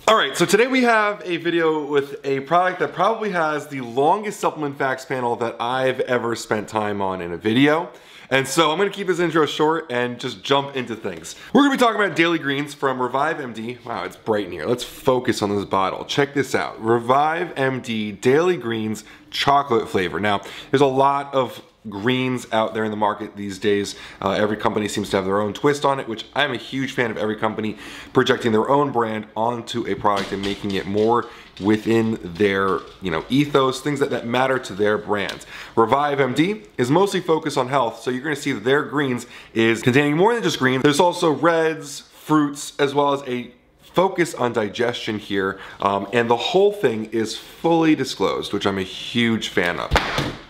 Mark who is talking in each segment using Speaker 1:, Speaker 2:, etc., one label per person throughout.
Speaker 1: Alright, so today we have a video with a product that probably has the longest supplement facts panel that I've ever spent time on in a video. And so I'm going to keep this intro short and just jump into things. We're going to be talking about daily greens from Revive MD. Wow, it's bright in here. Let's focus on this bottle. Check this out. Revive MD Daily Greens chocolate flavor. Now, there's a lot of greens out there in the market these days. Every company seems to have their own twist on it, which I'm a huge fan of every company projecting their own brand onto a product and making it more within their, ethos, things that matter to their brands. Revive MD is mostly focused on health, so you're going to see that their greens is containing more than just greens. There's also reds, fruits, as well as a focus on digestion here, and the whole thing is fully disclosed, which I'm a huge fan of.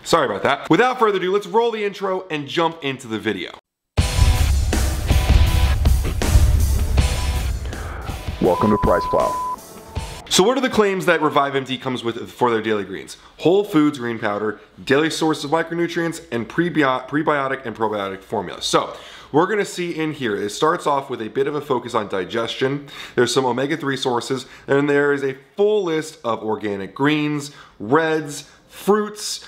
Speaker 1: Sorry about that. Without further ado, let's roll the intro and jump into the video.
Speaker 2: Welcome to PricePlow.
Speaker 1: So what are the claims that Revive MD comes with for their daily greens? Whole foods green powder, daily source of micronutrients, and prebiotic and probiotic formulas. So we're gonna see in here, it starts off with a bit of a focus on digestion. There's some omega-3 sources, and there is a full list of organic greens, reds, fruits,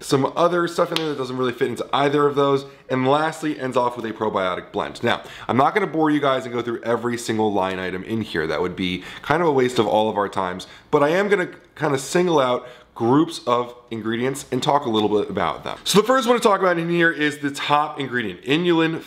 Speaker 1: some other stuff in there that doesn't really fit into either of those, and lastly ends off with a probiotic blend. Now, I'm not going to bore you guys and go through every single line item in here. That would be kind of a waste of all of our times, but I am going to kind of single out groups of ingredients and talk a little bit about them. So the first one to talk about in here is the top ingredient, inulin,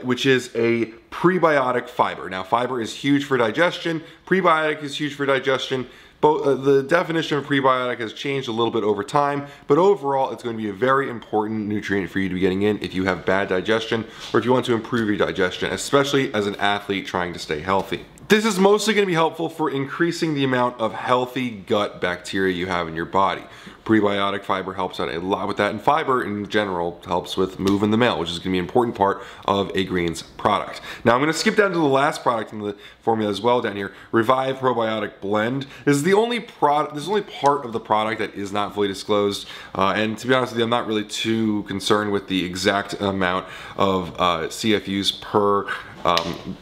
Speaker 1: which is a prebiotic fiber. Now, fiber is huge for digestion, prebiotic is huge for digestion. The definition of prebiotic has changed a little bit over time, but overall it's going to be a very important nutrient for you to be getting in if you have bad digestion or if you want to improve your digestion, especially as an athlete trying to stay healthy. This is mostly going to be helpful for increasing the amount of healthy gut bacteria you have in your body. Prebiotic fiber helps out a lot with that, and fiber in general helps with moving the mail, which is going to be an important part of a greens product. Now I'm going to skip down to the last product in the formula as well down here, Revive Probiotic Blend. This is the only part of the product that is not fully disclosed, and to be honest with you, I'm not really too concerned with the exact amount of CFUs per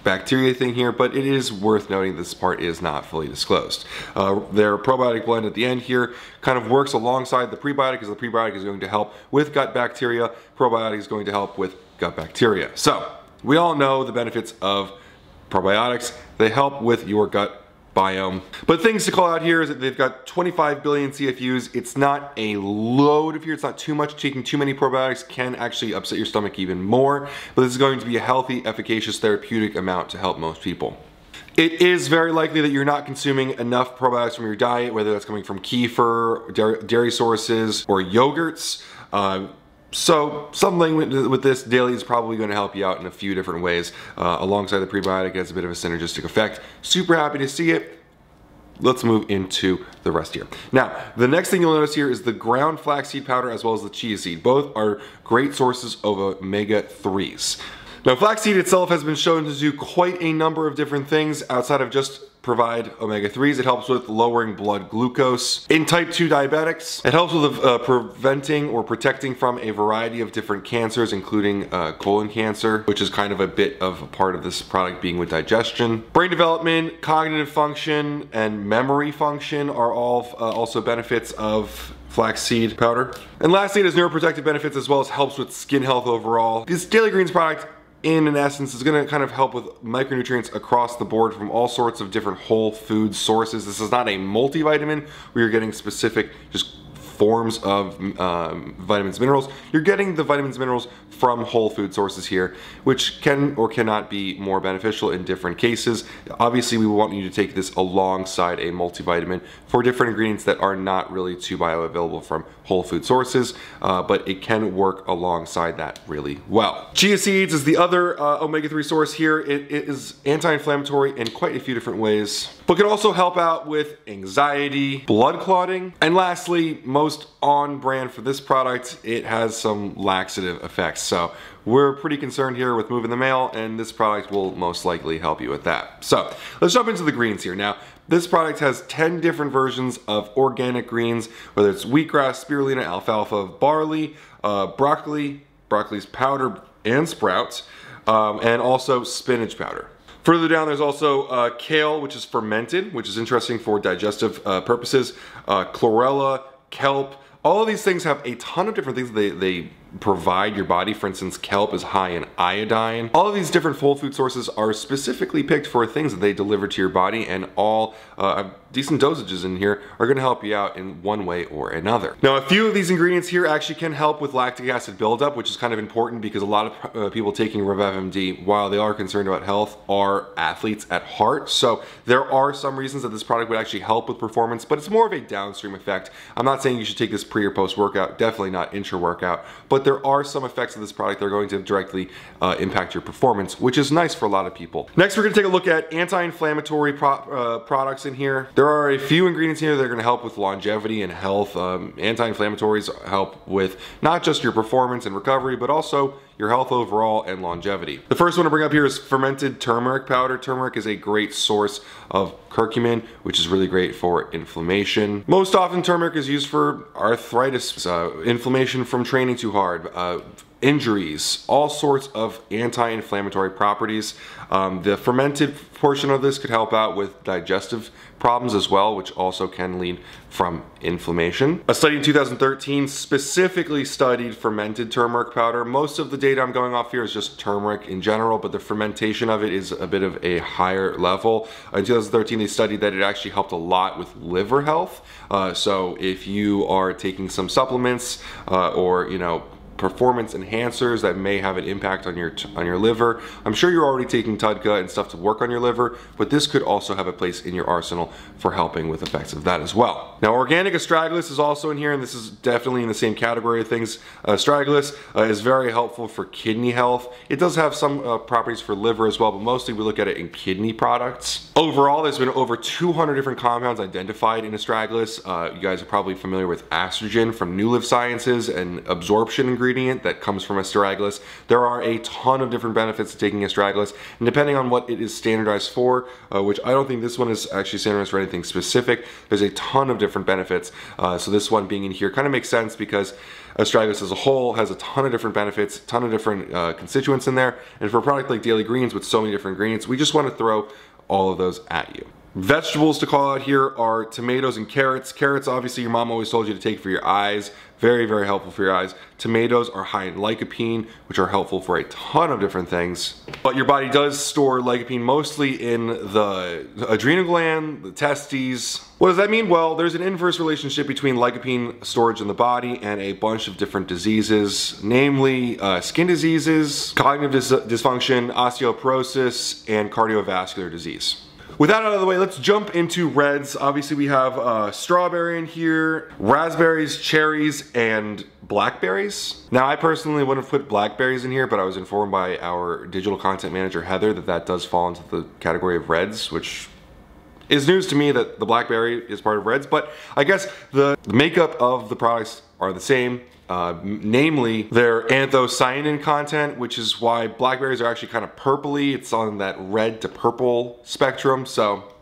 Speaker 1: bacteria thing here, but it is worth noting this part is not fully disclosed. Their probiotic blend at the end here kind of works alongside the prebiotic, because the prebiotic is going to help with gut bacteria, probiotic is going to help with gut bacteria. So we all know the benefits of probiotics. They help with your gut biome. But things to call out here is that they've got 25 billion CFUs. It's not a load of here. It's not too much. Taking too many probiotics can actually upset your stomach even more. But this is going to be a healthy, efficacious, therapeutic amount to help most people. It is very likely that you're not consuming enough probiotics from your diet, whether that's coming from kefir, dairy sources, or yogurts. So something with this daily is probably going to help you out in a few different ways. Alongside the prebiotic, it has a bit of a synergistic effect. Super happy to see it. Let's move into the rest here. Now, the next thing you'll notice here is the ground flaxseed powder as well as the chia seed. Both are great sources of omega-3s. Now, flaxseed itself has been shown to do quite a number of different things outside of just provide omega-3s. It helps with lowering blood glucose. In type 2 diabetics, it helps with preventing or protecting from a variety of different cancers, including colon cancer, which is kind of a bit of a part of this product being with digestion. Brain development, cognitive function, and memory function are all also benefits of flaxseed powder. And lastly, it has neuroprotective benefits as well as helps with skin health overall. This Daily Greens product, in essence, is going to kind of help with micronutrients across the board from all sorts of different whole food sources. This is not a multivitamin where you're getting specific just forms of vitamins, minerals. You're getting the vitamins, minerals from whole food sources here, which can or cannot be more beneficial in different cases. Obviously, we want you to take this alongside a multivitamin for different ingredients that are not really too bioavailable from whole food sources, but it can work alongside that really well. Chia seeds is the other omega-3 source here. It is anti-inflammatory in quite a few different ways, but can also help out with anxiety, blood clotting, and lastly, most on brand for this product, it has some laxative effects. So we're pretty concerned here with moving the mail, and this product will most likely help you with that. So let's jump into the greens here. Now, this product has 10 different versions of organic greens, whether it's wheatgrass, spirulina, alfalfa, barley, broccoli, broccoli's powder and sprouts, and also spinach powder. Further down, there's also kale, which is fermented, which is interesting for digestive purposes. Chlorella, kelp. All of these things have a ton of different things they provide your body. For instance, kelp is high in iodine. All of these different whole food sources are specifically picked for things that they deliver to your body, and all decent dosages in here are going to help you out in one way or another. Now, a few of these ingredients here actually can help with lactic acid buildup, which is kind of important because a lot of people taking Revive MD, while they are concerned about health, are athletes at heart. So there are some reasons that this product would actually help with performance, but it's more of a downstream effect. I'm not saying you should take this pre or post workout, definitely not intra workout, but there are some effects of this product that are going to directly impact your performance, which is nice for a lot of people. Next, we're going to take a look at anti-inflammatory products in here. There are a few ingredients here that are going to help with longevity and health. Anti-inflammatories help with not just your performance and recovery, but also your health overall and longevity. The first one to bring up here is fermented turmeric powder. Turmeric is a great source of curcumin, which is really great for inflammation. Most often, turmeric is used for arthritis, inflammation from training too hard, injuries, all sorts of anti-inflammatory properties. The fermented portion of this could help out with digestive problems as well, which also can lead from inflammation. A study in 2013 specifically studied fermented turmeric powder. Most of the data I'm going off here is just turmeric in general, but the fermentation of it is a bit of a higher level. In 2013, they studied that it actually helped a lot with liver health. So if you are taking some supplements or, you know, performance enhancers that may have an impact on your liver. I'm sure you're already taking Tudka and stuff to work on your liver, but this could also have a place in your arsenal for helping with effects of that as well. Now, organic Astragalus is also in here, and this is definitely in the same category of things. Astragalus is very helpful for kidney health. It does have some properties for liver as well, but mostly we look at it in kidney products. Overall, there's been over 200 different compounds identified in Astragalus. You guys are probably familiar with estrogen from New Live Sciences and absorption ingredient that comes from Astragalus. There are a ton of different benefits to taking Astragalus, and depending on what it is standardized for, which I don't think this one is actually standardized for anything specific, there's a ton of different benefits. So this one being in here kind of makes sense because Astragalus as a whole has a ton of different benefits, a ton of different constituents in there, and for a product like Daily Greens with so many different ingredients, we just want to throw all of those at you. Vegetables to call out here are tomatoes and carrots. Carrots, obviously, your mom always told you to take for your eyes. Very, very helpful for your eyes. Tomatoes are high in lycopene, which are helpful for a ton of different things. But your body does store lycopene mostly in the adrenal gland, the testes. What does that mean? Well, there's an inverse relationship between lycopene storage in the body and a bunch of different diseases, namely skin diseases, cognitive dysfunction, osteoporosis, and cardiovascular disease. With that out of the way, let's jump into reds. Obviously, we have strawberry in here, raspberries, cherries, and blackberries. Now, I personally wouldn't have put blackberries in here, but I was informed by our digital content manager, Heather, that that does fall into the category of reds, which is news to me that the blackberry is part of reds, but I guess the makeup of the products are the same. Namely their anthocyanin content, which is why blackberries are actually kind of purpley. It's on that red to purple spectrum, so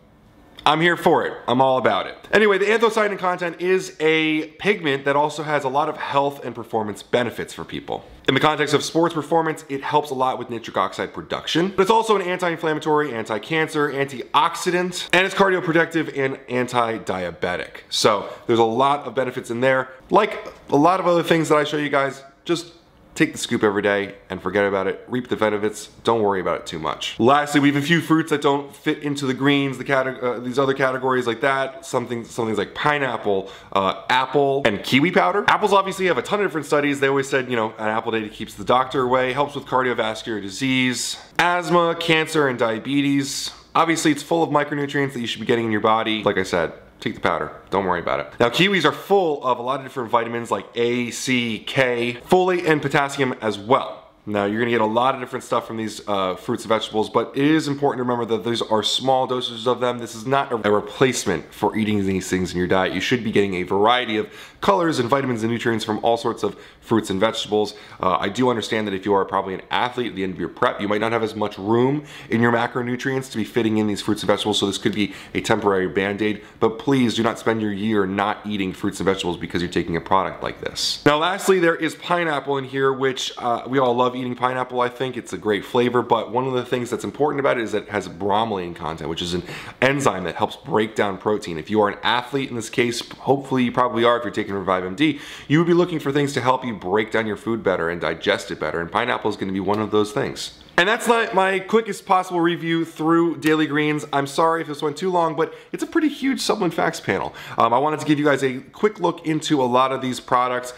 Speaker 1: I'm here for it. I'm all about it. Anyway, the anthocyanin content is a pigment that also has a lot of health and performance benefits for people. In the context of sports performance, it helps a lot with nitric oxide production, but it's also an anti-inflammatory, anti-cancer, antioxidant, and it's cardioprotective and anti-diabetic. So there's a lot of benefits in there. Like a lot of other things that I show you guys, just take the scoop every day and forget about it. Reap the benefits. Don't worry about it too much. Lastly, we have a few fruits that don't fit into the greens, these other categories like that. Some things like pineapple, apple, and kiwi powder. Apples obviously have a ton of different studies. They always said, you know, an apple day keeps the doctor away, helps with cardiovascular disease, asthma, cancer, and diabetes. Obviously, it's full of micronutrients that you should be getting in your body. Like I said, take the powder, don't worry about it. Now, kiwis are full of a lot of different vitamins like A, C, K, folate, and potassium as well. Now, you're gonna get a lot of different stuff from these fruits and vegetables, but it is important to remember that these are small dosages of them. This is not a replacement for eating these things in your diet. You should be getting a variety of colors and vitamins and nutrients from all sorts of fruits and vegetables. I do understand that if you are probably an athlete at the end of your prep, you might not have as much room in your macronutrients to be fitting in these fruits and vegetables, so this could be a temporary band-aid, but please do not spend your year not eating fruits and vegetables because you're taking a product like this. Now, lastly, there is pineapple in here, which we all love eating pineapple, I think. It's a great flavor, but one of the things that's important about it is that it has bromelain content, which is an enzyme that helps break down protein. If you are an athlete in this case, hopefully you probably are if you're taking Revive MD, you would be looking for things to help you break down your food better and digest it better, and pineapple is going to be one of those things. And that's my quickest possible review through Daily Greens. I'm sorry if this went too long, but it's a pretty huge supplement facts panel. I wanted to give you guys a quick look into a lot of these products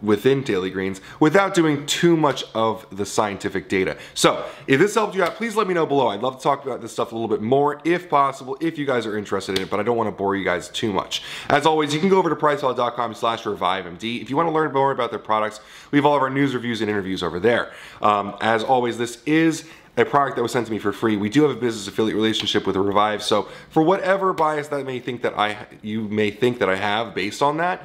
Speaker 1: within Daily Greens without doing too much of the scientific data. So if this helped you out, please let me know below. I'd love to talk about this stuff a little bit more if possible, if you guys are interested in it, but I don't want to bore you guys too much. As always, you can go over to PricePlow.com/ReviveMD. If you want to learn more about their products, we have all of our news, reviews, and interviews over there. As always, this is a product that was sent to me for free. We do have a business affiliate relationship with Revive, so for whatever bias that you may think that I have based on that,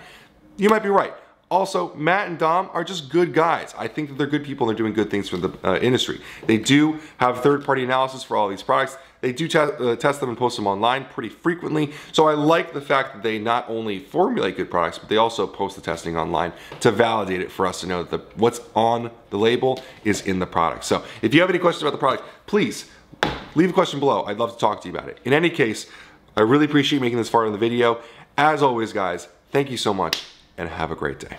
Speaker 1: you might be right. Also, Matt and Dom are just good guys. I think that they're good people and they're doing good things for the industry. They do have third-party analysis for all these products. They do test them and post them online pretty frequently. So I like the fact that they not only formulate good products, but they also post the testing online to validate it for us to know that what's on the label is in the product. So if you have any questions about the product, please leave a question below. I'd love to talk to you about it. In any case, I really appreciate making this far in the video. As always, guys, thank you so much and have a great day.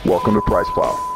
Speaker 2: Welcome to PricePlow.